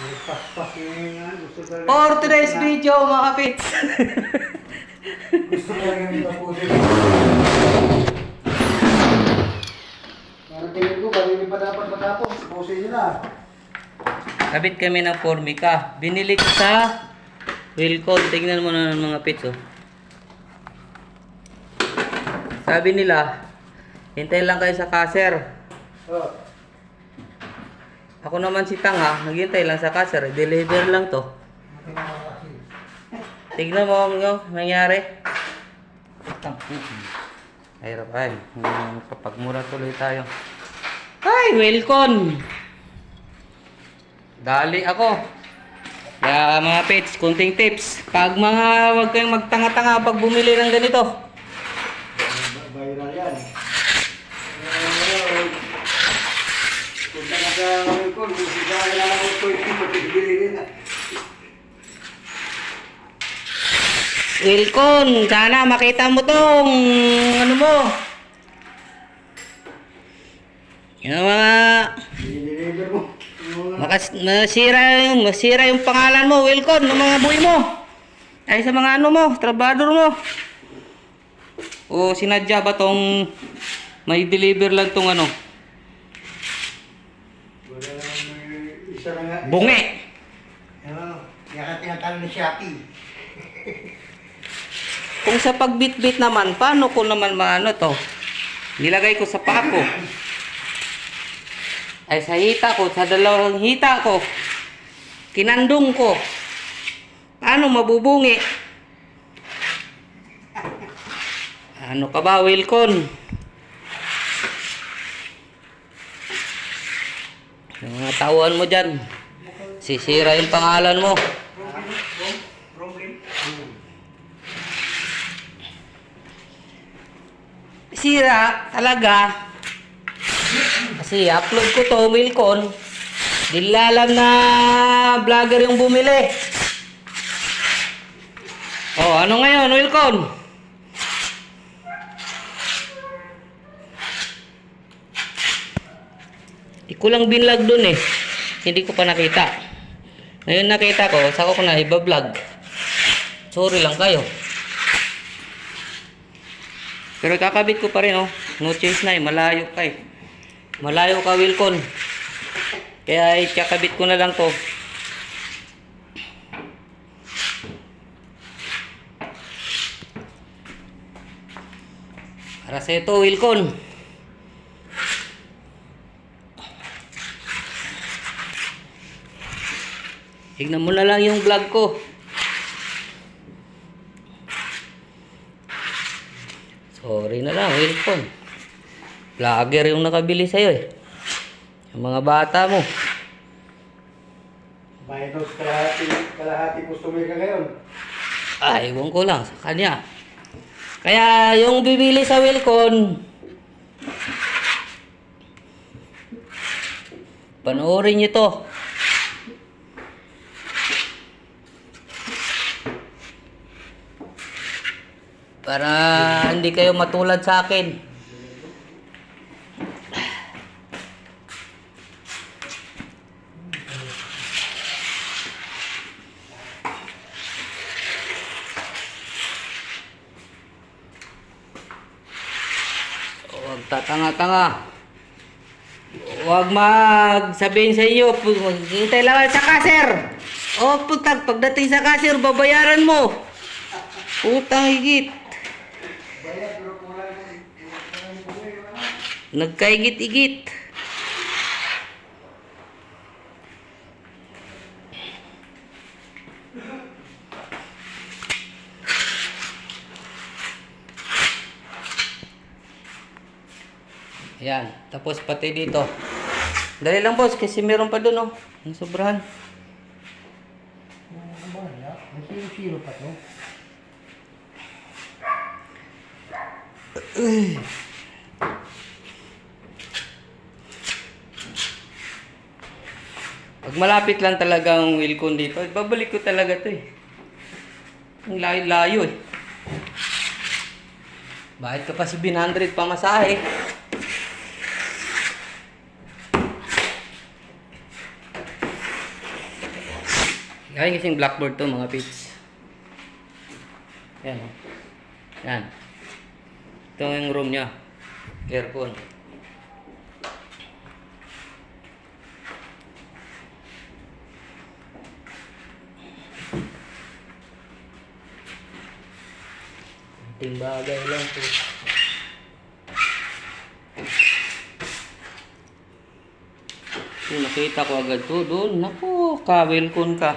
Paspas yung gusto talaga. For today's video, mga kapits. Gusto talaga nito po din. Parang tingin ko, kanina pa dapat matapos. Pusin nyo na. Kabit kami ng Formica. Binili ko sa Wilcon. Tingnan mo na ng mga pits, oh. Sabi nila, hintay lang kayo sa caser. Oh. Ako naman si Tanga, naghintay lang sa caser. Deliver lang to. Tignan mo ang nangyari. Hirap ay. Kapag mura tuloy tayo. Ay, Wilcon! Dali ako. Kaya mga pets, kunting tips. Pag wag kayong magtanga-tanga pag bumili ng ganito. Viral yan. Punta ka sa Wilcon, busita ka na ako ito, pagpili nila. Wilcon, sana makita mo tong ano mo. Yung mga I-deliver mo. masira yung pangalan mo, Wilcon, ng mga buhay mo. Ay sa mga ano mo, trabador mo. O sinadya ba tong may deliver lang tong ano? Wala naman isa na nga. Bungi. Ano, yan ang tinatawag ni Shopee. Kung sa pagbitbit naman, paano ko naman maano to? Nilagay ko sa paa ko. Ay sa hita ko, sa dalawang hita ko. Kinandong ko. Paano mabubungi? Ano ka ba, Wilcon? Yung mga tauhan mo dyan. Sisira yung pangalan mo. Sira talaga. Kasi upload ko to, Wilcon. Dilalam na vlogger yung bumili. Oh, ano ngayon, Wilcon? Di ko lang binlog dun eh. Hindi ko pa nakita. Ngayon nakita ko, saka ko na iba-vlog. Sorry lang kayo. Pero kakabit ko pa rin, oh. No change na eh. Malayo ka eh. Malayo ka, Wilcon. Kaya ikakabit ko na lang to. Para sa ito, Wilcon. Tignan mo na lang yung vlog ko. Sorry na lang, Wilcon. Vlogger yung nakabili sa'yo eh. Yung mga bata mo. Minus kalahati customer ka ngayon. Ay, ewan ko lang sa kanya. Kaya yung bibili sa Wilcon, panoorin nyo to. Para hindi kayo matulad sa akin. Huwag tatanga-tanga. Huwag magsabihin sa inyo, hintay lang sa caser. O putang, pagdating sa caser, babayaran mo. Putang higit. Nagkaigit-igit. Ayan, tapos pati dito. Dali lang boss, kasi meron pa dun, oh. Ang sobrahan. May siro-siro pa to. Pag malapit lang talaga ang Wilcon dito, babalik ko talaga to eh. Ang layo-layo eh. Bakit ka pa 700 pamasahe? Galing kasing blackboard to mga pits. Yan o. Yan. Ito yung room niya. Aircon. Kunting bagay lang po. Nakita ko agad to doon. Naku, ka-welcome ka.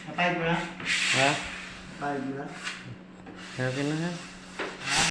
Napayag mo na? Ha? Napayag mo na? Sabi na ha?